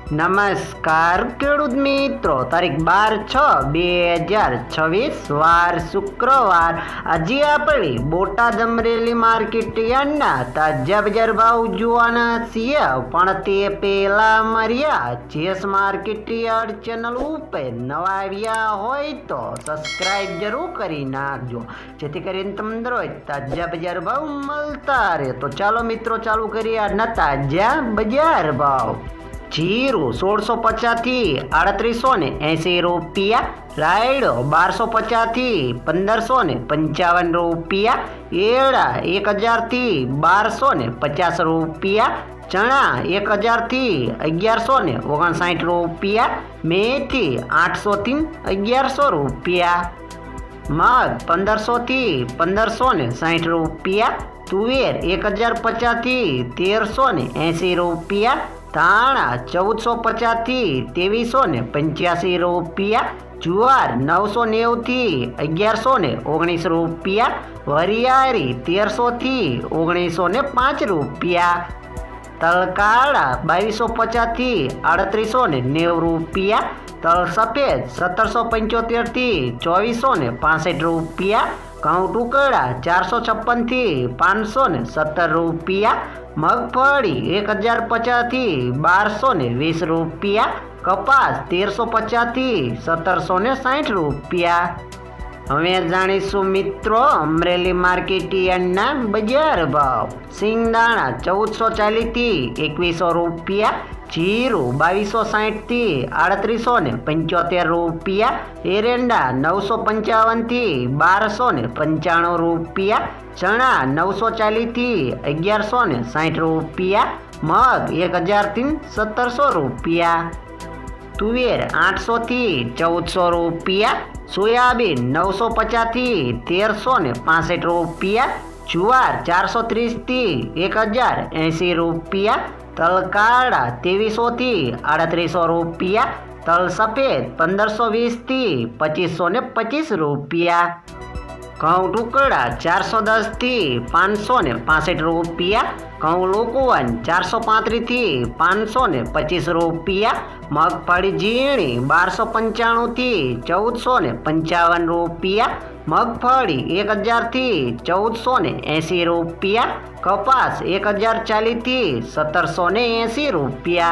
નમસ્કાર ખેડૂત મિત્રો, તારીખ 12/6/2026 વાર શુક્રવાર। આજે આપણે બોટાદ અમરેલી માર્કેટ યાર્ડના તાજા બજાર ભાવ જોવાના છીએ, પણ તે પહેલા માર્યા જેસ માર્કેટ યાર્ડ ચેનલ ઉપર નવા આવ્યા હોય તો સબસ્ક્રાઇબ જરૂર કરી નાખજો, જેથી કરીને તમને રોજ તાજા બજાર ભાવ મળતા રહે। તો ચાલો મિત્રો ચાલુ કરીએ આજના તાજા બજાર ભાવ। जीरु 1650 थी 3880 रुपया, रायडो 1250 थी 1555 रुपया, एड़ा 1000 थी 1250 रुपया, चना 1000 थी 1159 रुपया, मेथी 800 थी 1100 रुपया, मग 1500 थी 1560 रुपया, तुवेर 1050 थी 1380 रुपया, धाणा 1450 थी 2385 रुपया, जुआर 990 थी 1119 रुपया, वरियारी 1300 थी 1905 रुपया, तलकाड़ा 2250 थी 3890 रुपया, तल सफेद 1775 थी 2465 रुपया, घऊं टुकड़ा 456 थी 517 रुपया, मगफड़ी 1050 थी 1220 रुपया, कपास 1350 थी 1760 रुपया। हवे जाणीशुं मित्रों अमरेली मार्केट यार्डना बजार भाव। सींगदाणा 1440 थी 2100 रुपया, जीरु 2260 थी 3875 रुपया, एरंडा 955 थी 1295 रुपया, चना 940 थी 1160 रुपया, मग 1000 थी 1700 रुपया, तुवेर 800 थी 1400 रुपया, सोयाबीन 950 थी 1365 रुपया, जुआर 430 थी 1080 रुपया, तलकाड़ा 2300 थी 3800 रुपया, तल सफेद 1520 थी 2525 रुपया, घऊं टुकड़ा 410 थी 565 रुपया, घऊं लोकोवन 435 थी 525 रुपया, मगफड़ी झीणी 1295 थी 1455 रुपया, मगफड़ी 1000 थी 1480 रुपया, कपास 1040 थी 1780 रुपया।